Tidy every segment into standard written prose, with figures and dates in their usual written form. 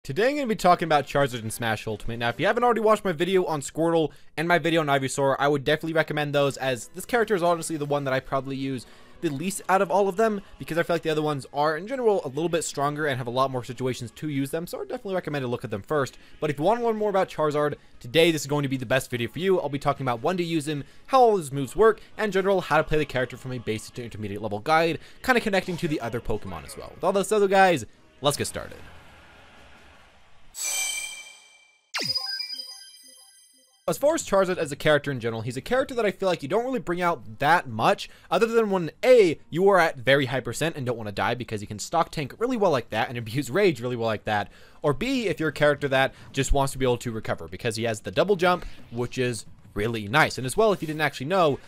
Today I'm going to be talking about Charizard in Smash Ultimate. Now, if you haven't already watched my video on Squirtle and my video on Ivysaur, I would definitely recommend those, as this character is honestly the one that I probably use the least out of all of them, because I feel like the other ones are, in general, a little bit stronger and have a lot more situations to use them, so I would definitely recommend to look at them first. But if you want to learn more about Charizard, today this is going to be the best video for you. I'll be talking about when to use him, how all his moves work, and in general, how to play the character from a basic to intermediate level guide, kind of connecting to the other Pokemon as well. With all those other guys, let's get started. As far as Charizard as a character in general, he's a character that I feel like you don't really bring out that much, other than when A, you are at very high percent and don't want to die, because you can stock tank really well like that and abuse rage really well like that, or B, if you're a character that just wants to be able to recover, because he has the double jump, which is really nice. And as well, if you didn't actually know,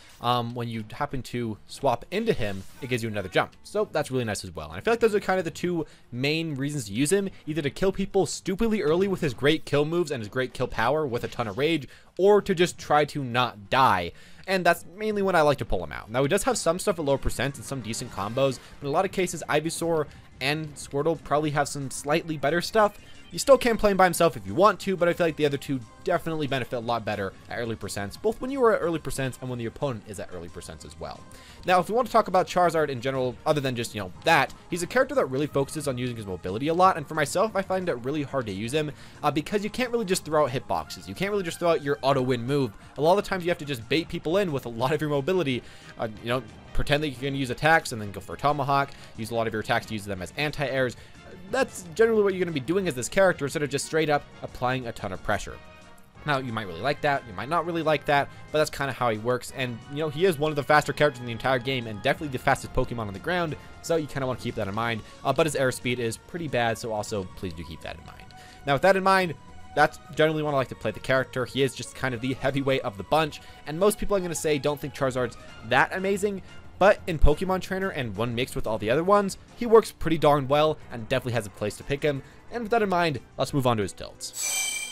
when you happen to swap into him, it gives you another jump, so that's really nice as well. And I feel like those are kind of the two main reasons to use him, either to kill people stupidly early with his great kill moves and his great kill power with a ton of rage, or to just try to not die. And that's mainly when I like to pull him out. Now, he does have some stuff at lower percent and some decent combos, but in a lot of cases, Ivysaur and Squirtle probably have some slightly better stuff. You still can play him by himself if you want to, but I feel like the other two definitely benefit a lot better at early percents, both when you are at early percents and when the opponent is at early percents as well. Now, if we want to talk about Charizard in general, other than just, that, he's a character that really focuses on using his mobility a lot, and for myself, I find it really hard to use him, because you can't really just throw out hitboxes. You can't really just throw out your auto-win move. A lot of the times you have to just bait people in with a lot of your mobility, pretend that you're going to use attacks and then go for a Tomahawk, use a lot of your attacks to use them as anti-airs. That's generally what you're going to be doing as this character, instead of just straight up applying a ton of pressure. Now, you might really like that, you might not really like that, but that's kind of how he works, and, he is one of the faster characters in the entire game, and definitely the fastest Pokemon on the ground, so you kind of want to keep that in mind, but his airspeed is pretty bad, so also please do keep that in mind. Now, with that in mind, that's generally when I like to play the character. He is just kind of the heavyweight of the bunch, and most people, I'm going to say, don't think Charizard's that amazing, but in Pokemon Trainer and when mixed with all the other ones, he works pretty darn well and definitely has a place to pick him. And with that in mind, let's move on to his tilts.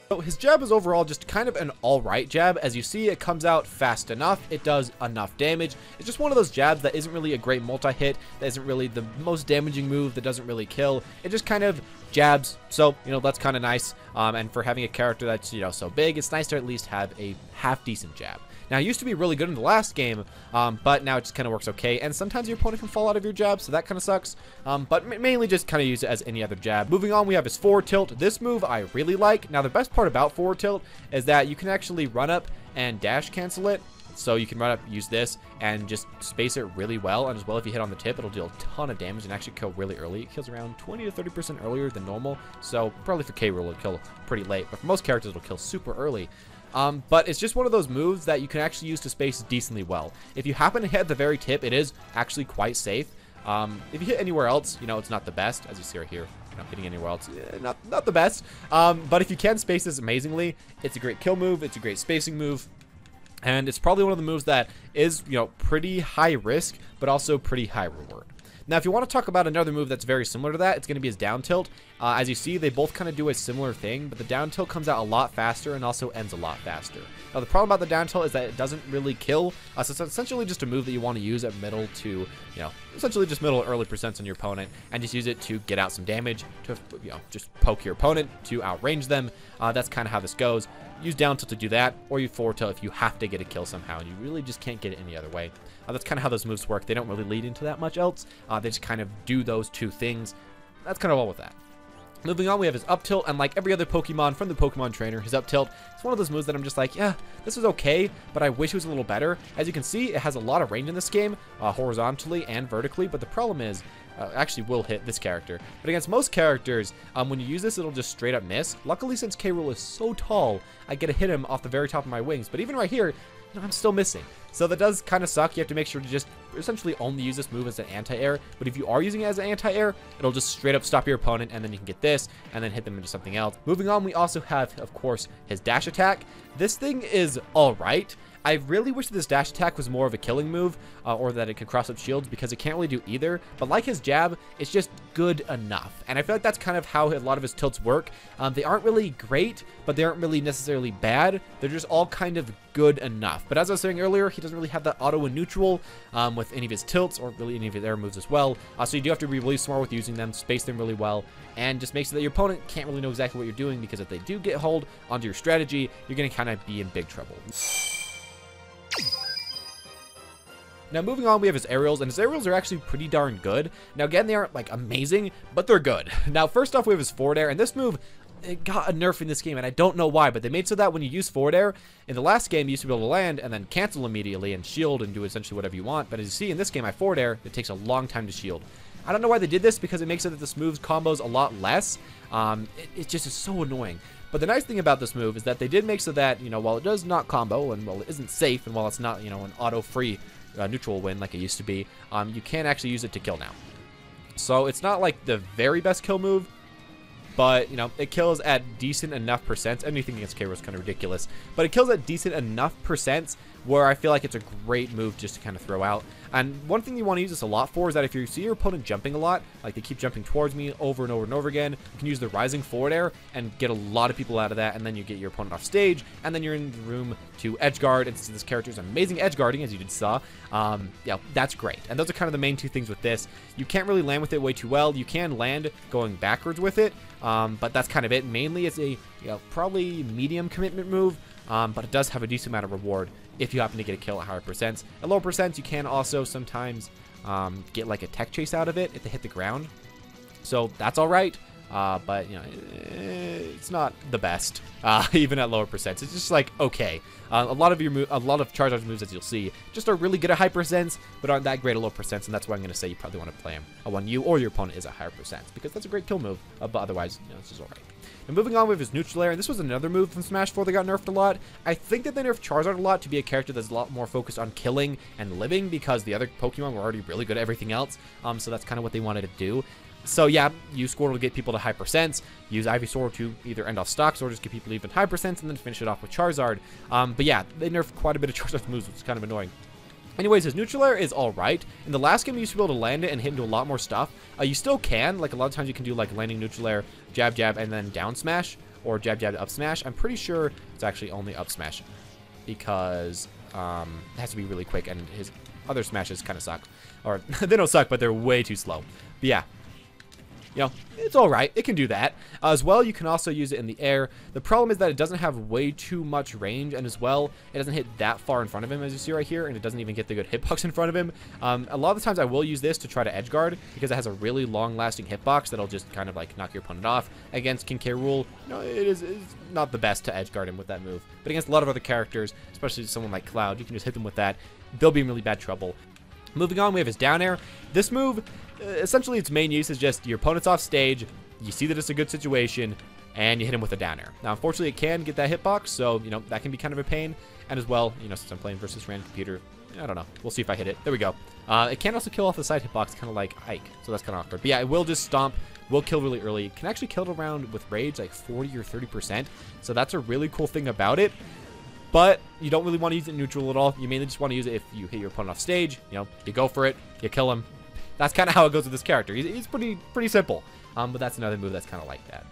So his jab is overall just kind of an alright jab. As you see, it comes out fast enough, it does enough damage. It's just one of those jabs that isn't really a great multi-hit, that isn't really the most damaging move, that doesn't really kill. It just kind of jabs, so, that's kind of nice. And for having a character that's, so big, it's nice to at least have a half-decent jab. Now, it used to be really good in the last game, but now it just kind of works okay, and sometimes your opponent can fall out of your jab, so that kind of sucks, but mainly just kind of use it as any other jab. Moving on, we have his forward tilt. This move I really like. Now, the best part about forward tilt is that you can actually run up and dash cancel it, so you can run up, use this, and just space it really well, and as well, if you hit on the tip, it'll deal a ton of damage and actually kill really early. It kills around 20 to 30% earlier than normal, so probably for K. Rool, it'll kill pretty late, but for most characters, it'll kill super early. But it's just one of those moves that you can actually use to space decently well. If you happen to hit at the very tip, it is actually quite safe. If you hit anywhere else, it's not the best, as you see right here. Hitting anywhere else, not the best. But if you can space this amazingly, it's a great kill move, it's a great spacing move, and it's probably one of the moves that is, pretty high risk, but also pretty high reward. Now, if you want to talk about another move that's very similar to that, it's going to be his down tilt. As you see, they both kind of do a similar thing, but the down tilt comes out a lot faster and also ends a lot faster. Now, the problem about the down tilt is that it doesn't really kill, so it's essentially just a move that you want to use at middle to, essentially just middle early percents on your opponent, and just use it to get out some damage, to, just poke your opponent, to outrange them. That's kind of how this goes. Use down tilt to do that, or you forward tilt if you have to get a kill somehow, and you really just can't get it any other way. That's kind of how those moves work. They don't really lead into that much else. They just kind of do those two things. That's kind of all with that. Moving on, we have his up tilt, and like every other Pokemon from the Pokemon Trainer, his up tilt, it's one of those moves that I'm just like, yeah, this is okay, but I wish it was a little better. As you can see, it has a lot of range in this game, horizontally and vertically, but the problem is, actually will hit this character. But against most characters, when you use this, it'll just straight up miss. Luckily, since K. Rool is so tall, I get to hit him off the very top of my wings, but even right here, I'm still missing. So that does kind of suck. You have to make sure to just essentially only use this move as an anti-air. But if you are using it as an anti-air, it'll just straight up stop your opponent, and then you can get this, and then hit them into something else. Moving on, we also have, of course, his dash attack. This thing is alright. I really wish that this dash attack was more of a killing move, or that it could cross up shields, because it can't really do either. But like his jab, it's just good enough. And I feel like that's kind of how a lot of his tilts work. They aren't really great, but they aren't really necessarily bad. They're just all kind of good enough. But as I was saying earlier, he doesn't really have that auto and neutral with any of his tilts or really any of his air moves as well. So you do have to be really smart with using them, space them really well, and just make sure that your opponent can't really know exactly what you're doing, because if they do get hold onto your strategy, you're going to kind of be in big trouble. Now moving on, we have his aerials, and his aerials are actually pretty darn good. Now again, they aren't like amazing, but they're good. Now first off, we have his forward air, and this move, it got a nerf in this game, and I don't know why, but they made so that when you use forward air, in the last game, you used to be able to land and then cancel immediately and shield and do essentially whatever you want. But as you see in this game, I forward air, it takes a long time to shield. I don't know why they did this, because it makes it that this move's combos a lot less. It just is so annoying. But the nice thing about this move is that they did make so that, you know, while it does not combo, and while it isn't safe, and while it's not, you know, an auto-free neutral win like it used to be, you can actually use it to kill now. So it's not like the very best kill move, but, you know, it kills at decent enough percents. Anything against K-Rool is kind of ridiculous, but it kills at decent enough percents where I feel like it's a great move just to kind of throw out. And one thing you want to use this a lot for is that if you see your opponent jumping a lot, like they keep jumping towards me over and over and over again, you can use the rising forward air and get a lot of people out of that, and then you get your opponent off stage, and then you're in the room to edge guard, and since this character is amazing edge guarding, as you just saw, yeah, that's great. And those are kind of the main two things with this. You can't really land with it way too well. You can land going backwards with it, but that's kind of it. Mainly it's a, you know, probably medium commitment move, but it does have a decent amount of reward if you happen to get a kill at higher percents. At lower percents, you can also sometimes get like a tech chase out of it if they hit the ground. So that's all right, but you know, it's not the best even at lower percents. It's just like okay. A lot of Charizard's moves, as you'll see, just are really good at high percents, but aren't that great at low percents, and that's why I'm going to say you probably want to play him when you or your opponent is at higher percents, because that's a great kill move, but otherwise, you know, this is alright. And moving on with his neutral air, and this was another move from Smash 4 that got nerfed a lot. I think that they nerfed Charizard a lot to be a character that's a lot more focused on killing and living, because the other Pokemon were already really good at everything else, so that's kind of what they wanted to do. So yeah, use Squirtle to get people to high percents, use Ivysaur to either end off stocks or just get people to even high percents, and then finish it off with Charizard. But yeah, they nerfed quite a bit of Charizard's moves, which is kind of annoying. Anyways, his neutral air is alright. In the last game, you used to be able to land it and hit into a lot more stuff. You still can, like a lot of times you can do like landing neutral air, jab, jab, and then down smash, or jab, jab, up smash. I'm pretty sure it's actually only up smash, because it has to be really quick, and his other smashes kind of suck. Or, they don't suck, but they're way too slow. But yeah. You know, it's alright. It can do that. As well, you can also use it in the air. The problem is that it doesn't have way too much range, and as well, it doesn't hit that far in front of him, as you see right here, and it doesn't even get the good hitbox in front of him. A lot of the times I will use this to try to edge guard, because it has a really long-lasting hitbox that'll just kind of like knock your opponent off. Against King K-Rool, you know, it's not the best to edge guard him with that move. But against a lot of other characters, especially someone like Cloud, you can just hit them with that. They'll be in really bad trouble. Moving on, we have his down air. This move, essentially its main use is just your opponent's off stage, you see that it's a good situation, and you hit him with a down air. Now, unfortunately, it can get that hitbox, so, you know, that can be kind of a pain. And as well, you know, since I'm playing versus random computer, I don't know. We'll see if I hit it. There we go. It can also kill off the side hitbox, kind of like Ike, so that's kind of awkward. But yeah, it will just stomp, will kill really early. Can actually kill it around with rage, like 40 or 30%, so that's a really cool thing about it. But you don't really want to use it neutral at all. You mainly just want to use it if you hit your opponent off stage. You know, you go for it, you kill him. That's kind of how it goes with this character. He's pretty simple. But that's another move that's kind of like that.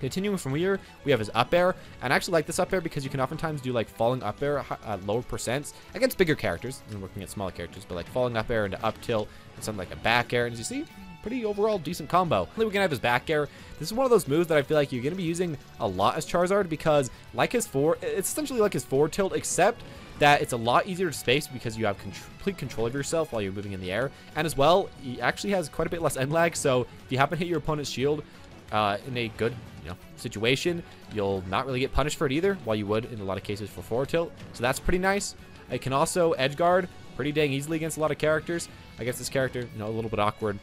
Continuing from here, we have his up air. And I actually like this up air because you can oftentimes do like falling up air at lower percents against bigger characters and working at smaller characters. But like falling up air into up tilt and something like a back air. And as you see, pretty overall decent combo. Then we can have his back air. This is one of those moves that I feel like you're going to be using a lot as Charizard, because like his it's essentially like his forward tilt, except that it's a lot easier to space because you have complete control of yourself while you're moving in the air. And as well, he actually has quite a bit less end lag, so if you happen to hit your opponent's shield in a good, you know, situation, you'll not really get punished for it either, while you would in a lot of cases for forward tilt. So that's pretty nice. It can also edge guard pretty dang easily against a lot of characters. Against this character, you know, a little bit awkward.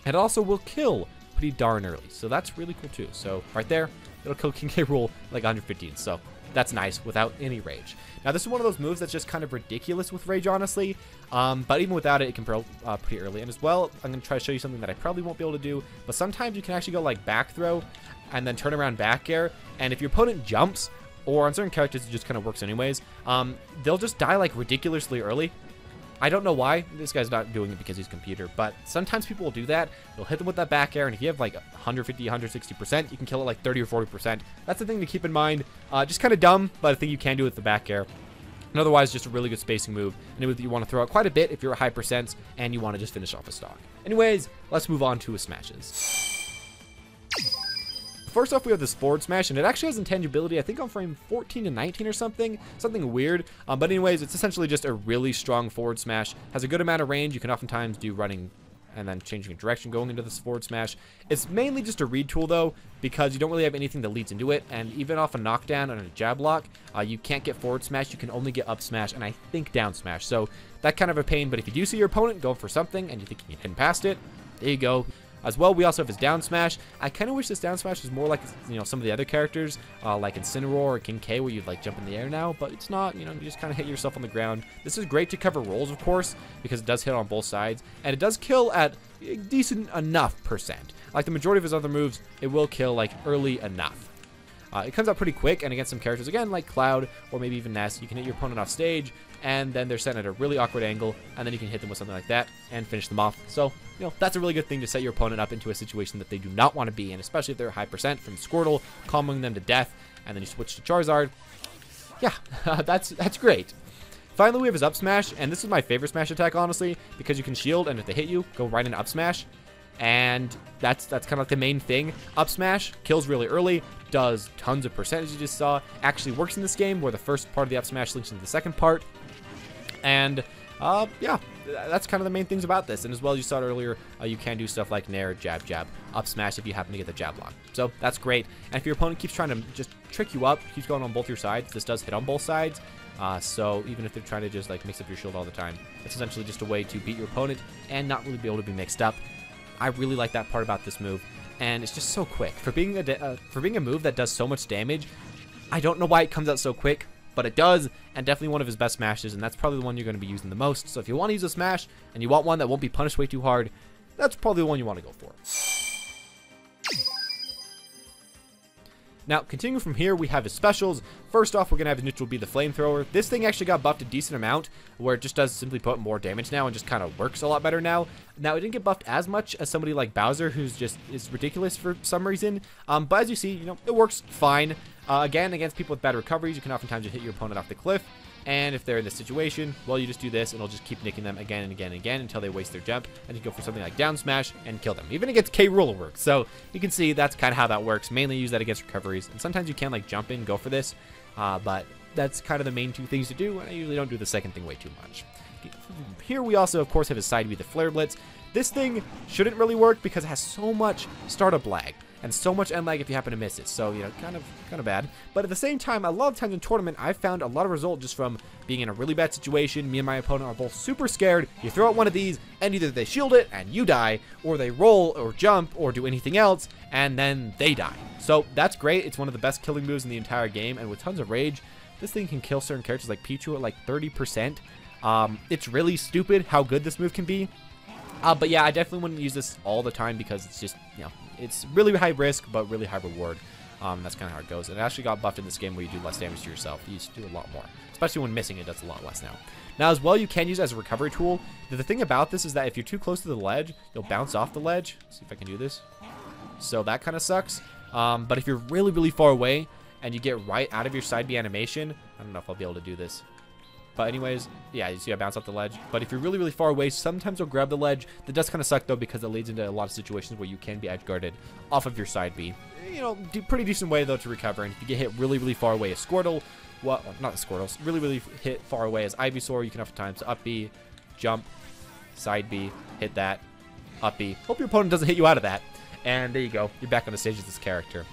It also will kill pretty darn early, so that's really cool too. So right there, it'll kill King K-Rool like 115, so that's nice without any rage. Now this is one of those moves that's just kind of ridiculous with rage, honestly, but even without it, it can pro pretty early. And as well, I'm going to try to show you something that I probably won't be able to do, but sometimes you can actually go like back throw and then turn around back air, and if your opponent jumps, or on certain characters it just kind of works anyways, they'll just die like ridiculously early. I don't know why. This guy's not doing it because he's a computer, but sometimes people will do that. They'll hit them with that back air, and if you have like 150, 160%, you can kill it like 30 or 40%. That's the thing to keep in mind. Just kind of dumb, but I think you can do it with the back air. And otherwise, just a really good spacing move, and a move that you want to throw out quite a bit if you're at high percents and you want to just finish off a stock. Anyways, let's move on to his smashes. First off, we have this forward smash, and it actually has intangibility, I think, on frame 14 to 19 or something weird. But anyways, it's essentially just a really strong forward smash. Has a good amount of range. You can oftentimes do running and then changing direction going into this forward smash. It's mainly just a read tool, though, because you don't really have anything that leads into it, and even off a knockdown and a jab block, you can't get forward smash. You can only get up smash, and I think down smash. So that kind of a pain, but if you do see your opponent go for something and you think you can hit past it, there you go. As well, we also have his down smash. I kind of wish this down smash was more like, you know, some of the other characters, like Incineroar or King K, where you'd like jump in the air now, but it's not. You know, you just kind of hit yourself on the ground. This is great to cover rolls, of course, because it does hit on both sides, and it does kill at a decent enough percent. Like the majority of his other moves, it will kill like early enough. It comes out pretty quick, and against some characters, again, like Cloud or maybe even Ness, you can hit your opponent off stage, and then they're set at a really awkward angle, and then you can hit them with something like that and finish them off. So, you know, that's a really good thing to set your opponent up into a situation that they do not want to be in, especially if they're high percent from Squirtle, calming them to death, and then you switch to Charizard. Yeah, that's great. Finally, we have his up smash, and this is my favorite smash attack, honestly, because you can shield, and if they hit you, go right into up smash. And that's kind of like the main thing. Up smash kills really early, does tons of percentage, you just saw. Actually works in this game, where the first part of the up smash links into the second part. And yeah, that's kind of the main things about this. And as well as you saw it earlier, you can do stuff like nair, jab, jab, up smash if you happen to get the jab lock. So that's great. And if your opponent keeps trying to just trick you up, keeps going on both your sides, this does hit on both sides. So even if they're trying to just like mix up your shield all the time, it's essentially just a way to beat your opponent and not really be able to be mixed up. I really like that part about this move, and it's just so quick. For being a move that does so much damage, I don't know why it comes out so quick, but it does, and definitely one of his best smashes, and that's probably the one you're going to be using the most. So if you want to use a smash, and you want one that won't be punished way too hard, that's probably the one you want to go for. Now, continuing from here, we have his specials. First off, we're going to have his neutral be the flamethrower. This thing actually got buffed a decent amount, where it just does simply put more damage now and just kind of works a lot better now. Now, it didn't get buffed as much as somebody like Bowser, who's just is ridiculous for some reason. But as you see, you know, it works fine. Again, against people with bad recoveries, you can oftentimes just hit your opponent off the cliff. And if they're in this situation, well, you just do this, and it'll just keep nicking them again and again and again until they waste their jump, and you go for something like down smash and kill them. Even against K. Rool works. So you can see that's kind of how that works. Mainly use that against recoveries, and sometimes you can like jump in, go for this, but that's kind of the main two things to do, and I usually don't do the second thing way too much. Here we also, of course, have his side B, the Flare Blitz. This thing shouldn't really work because it has so much startup lag and so much end lag if you happen to miss it. So, you know, kind of bad. But at the same time, a lot of times in tournament, I've found a lot of result just from being in a really bad situation. Me and my opponent are both super scared. You throw out one of these, and either they shield it and you die, or they roll or jump or do anything else, and then they die. So that's great. It's one of the best killing moves in the entire game, and with tons of rage, this thing can kill certain characters like Pichu at like 30%. It's really stupid how good this move can be. But yeah, I definitely wouldn't use this all the time because it's just, you know, it's really high risk, but really high reward. That's kind of how it goes. And it actually got buffed in this game where you do less damage to yourself. You used to do a lot more. Especially when missing, it does a lot less now. Now, as well, you can use it as a recovery tool. The thing about this is that if you're too close to the ledge, you'll bounce off the ledge. Let's see if I can do this. So that kind of sucks. But if you're really, really far away and you get right out of your side B animation, I don't know if I'll be able to do this. But anyways, yeah, you see I bounce off the ledge. But if you're really, really far away, sometimes you'll grab the ledge. That does kind of suck, though, because it leads into a lot of situations where you can be edge guarded off of your side B. You know, pretty decent way, though, to recover. And if you get hit really, really far away as Squirtle, well, not as Squirtle, really, really hit far away as Ivysaur, you can oftentimes up B, jump, side B, hit that, up B. Hope your opponent doesn't hit you out of that. And there you go. You're back on the stage with this character.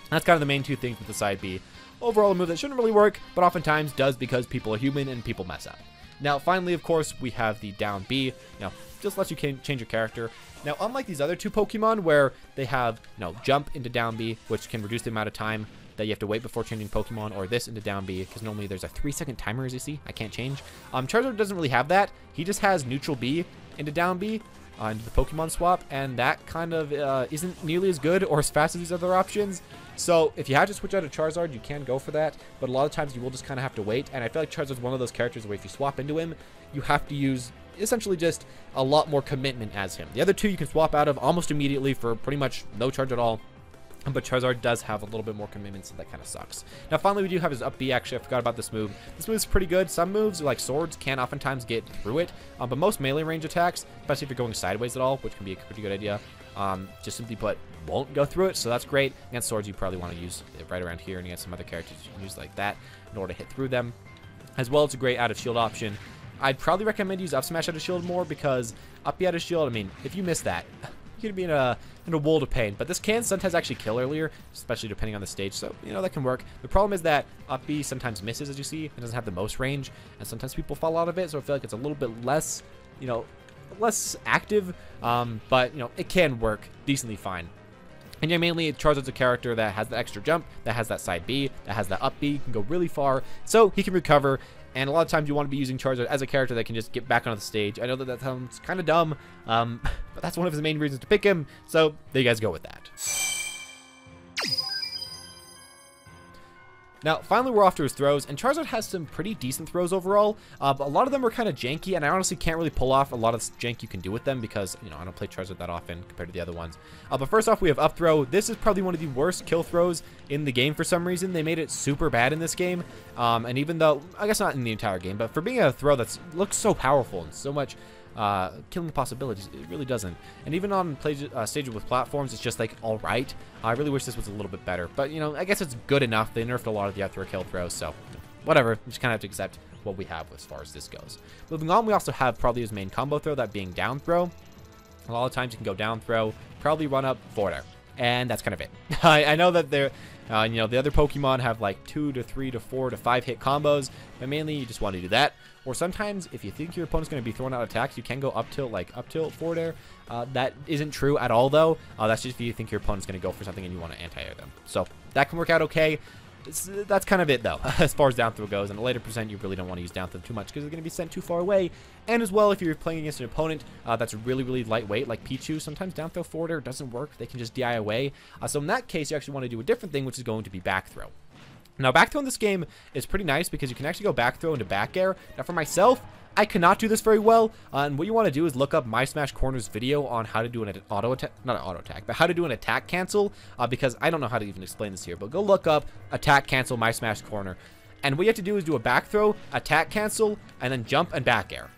That's kind of the main two things with the side B. Overall, a move that shouldn't really work, but oftentimes does because people are human and people mess up. Now, finally, of course, we have the down B. Now, just lets you change your character. Now, unlike these other two Pokemon where they have, you know, jump into down B, which can reduce the amount of time that you have to wait before changing Pokemon, or this into down B, because normally there's a 3-second timer, as you see. I can't change. Charizard doesn't really have that. He just has neutral B into down B. Into the Pokemon swap, and that kind of isn't nearly as good or as fast as these other options. So if you have to switch out of Charizard, you can go for that, but a lot of times you will just kind of have to wait. And I feel like Charizard's one of those characters where if you swap into him, you have to use essentially just a lot more commitment as him. The other two you can swap out of almost immediately for pretty much no charge at all. But Charizard does have a little bit more commitment, so that kind of sucks. Now, finally, we do have his up B. Actually, I forgot about this move. This move is pretty good. Some moves, like swords, can oftentimes get through it. But most melee range attacks, especially if you're going sideways at all, which can be a pretty good idea, just simply put, won't go through it. So that's great. Against swords, you probably want to use it right around here. And against some other characters, you can use like that in order to hit through them. As well, it's a great out of shield option. I'd probably recommend use up smash out of shield more, because up B out of shield, I mean, if you miss that, you're going to be in a world of pain. But this can sometimes actually kill earlier, especially depending on the stage. So, you know, that can work. The problem is that up B sometimes misses, as you see. It doesn't have the most range, and sometimes people fall out of it. So I feel like it's a little bit less, you know, less active. But, you know, it can work decently fine. And yeah, mainly Charizard's a character that has the extra jump, that has that side B, that has that up B, can go really far. So he can recover. And a lot of times you want to be using Charizard as a character that can just get back onto the stage. I know that that sounds kind of dumb, but that's one of his main reasons to pick him. So there you guys go with that. Now, finally, we're off to his throws, and Charizard has some pretty decent throws overall, but a lot of them are kind of janky, and I honestly can't really pull off a lot of jank you can do with them because, you know, I don't play Charizard that often compared to the other ones. But first off, we have up throw. This is probably one of the worst kill throws in the game for some reason. They made it super bad in this game, and even though, I guess not in the entire game, but for being a throw that looks so powerful and so much killing possibilities, it really doesn't. And even on stages with platforms, it's just like all right. I really wish this was a little bit better, but you know, I guess it's good enough. They nerfed a lot of the up throw kill throws, so whatever. You just kind of have to accept what we have as far as this goes. Moving on, we also have probably his main combo throw, that being down throw. A lot of times you can go down throw, probably run up forward air, and that's kind of it. I know that they're you know, the other Pokemon have like 2 to 3 to 4 to 5 hit combos, but mainly you just want to do that. Or sometimes, if you think your opponent's going to be throwing out attacks, you can go up tilt, like up tilt forward air. That isn't true at all, though. That's just if you think your opponent's going to go for something and you want to anti-air them. So that can work out okay. That's kind of it, though, as far as down throw goes. And a later percent, you really don't want to use down throw too much because they're going to be sent too far away. And as well, if you're playing against an opponent that's really, really lightweight, like Pichu, sometimes down throw forward air doesn't work. They can just DI away. So in that case, you actually want to do a different thing, which is going to be back throw. Now, back throw in this game is pretty nice because you can actually go back throw into back air. Now, for myself, I cannot do this very well, and what you want to do is look up My Smash Corner's video on how to do an auto attack, not an auto attack, but how to do an attack cancel, because I don't know how to even explain this here, but go look up attack cancel My Smash Corner, and what you have to do is do a back throw, attack cancel, and then jump and back air,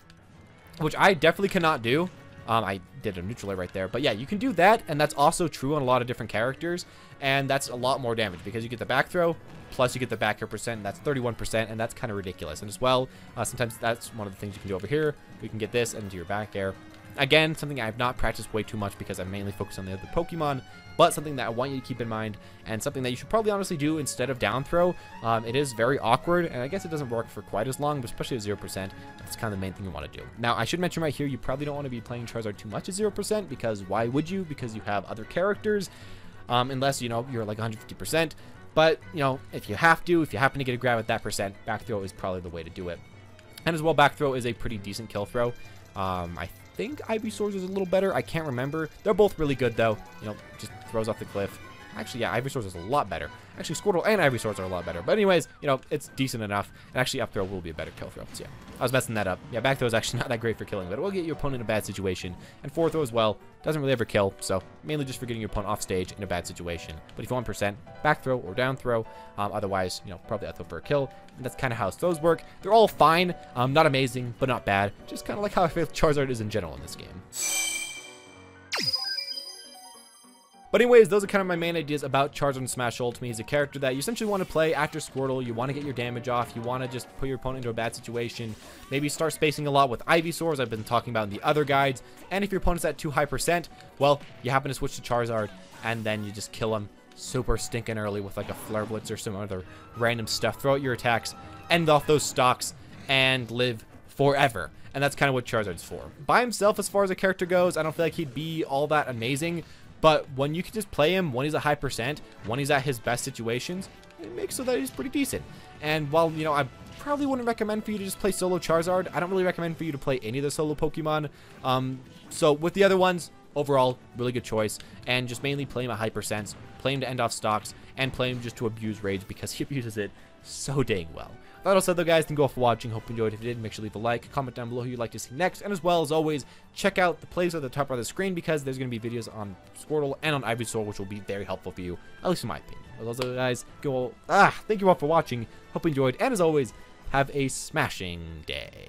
which I definitely cannot do. I did a neutral air right there, but yeah, you can do that, and that's also true on a lot of different characters, and that's a lot more damage because you get the back throw, plus you get the back air percent, and that's 31%, and that's kind of ridiculous. And as well, sometimes that's one of the things you can do over here. We can get this and do your back air. Again, something I have not practiced way too much because I'm mainly focused on the other Pokemon, but something that I want you to keep in mind, and something that you should probably honestly do instead of down throw. It is very awkward, and I guess it doesn't work for quite as long, but especially at 0%, that's kind of the main thing you want to do. Now, I should mention right here, you probably don't want to be playing Charizard too much at 0%, because why would you? Because you have other characters, unless, you know, you're like 150%. But, you know, if you have to, if you happen to get a grab at that percent, back throw is probably the way to do it. And as well, back throw is a pretty decent kill throw. I think Ivysaur's is a little better. I can't remember. They're both really good, though. You know, just throws off the cliff. Actually, yeah, Ivysaur's is a lot better. Actually, Squirtle and Ivysaur's are a lot better. But anyways, you know, it's decent enough. And actually, up throw will be a better kill throw. So yeah, I was messing that up. Yeah, back throw is actually not that great for killing, but it will get your opponent in a bad situation. And forward throw as well doesn't really ever kill. So mainly just for getting your opponent off stage in a bad situation. But if you want percent, back throw or down throw. Otherwise, you know, probably up throw for a kill. And that's kind of how throws work. They're all fine. Not amazing, but not bad. Just kind of like how I feel Charizard is in general in this game. But anyways, those are kind of my main ideas about Charizard and Smash Ultimate. He's a character that you essentially want to play after Squirtle. You want to get your damage off. You want to just put your opponent into a bad situation. Maybe start spacing a lot with Ivysaurs I've been talking about in the other guides. And if your opponent's at too high percent, well, you happen to switch to Charizard, and then you just kill him super stinking early with like a Flare Blitz or some other random stuff. Throw out your attacks, end off those stocks, and live forever. And that's kind of what Charizard's for. By himself, as far as a character goes, I don't feel like he'd be all that amazing. But when you can just play him when he's at high percent, when he's at his best situations, it makes so that he's pretty decent. And while, you know, I probably wouldn't recommend for you to just play solo Charizard, I don't really recommend for you to play any of the solo Pokemon. So with the other ones, overall, really good choice. And just mainly play him at high percents, play him to end off stocks, and play him just to abuse Rage because he abuses it so dang well. That all said though, guys, thank you all for watching. Hope you enjoyed. If you did, make sure to leave a like, comment down below who you'd like to see next, and as well as always, check out the plays at the top of the screen because there's going to be videos on Squirtle and on Ivysaur, which will be very helpful for you, at least in my opinion. But also, guys, thank you all for watching. Hope you enjoyed, and as always, have a smashing day.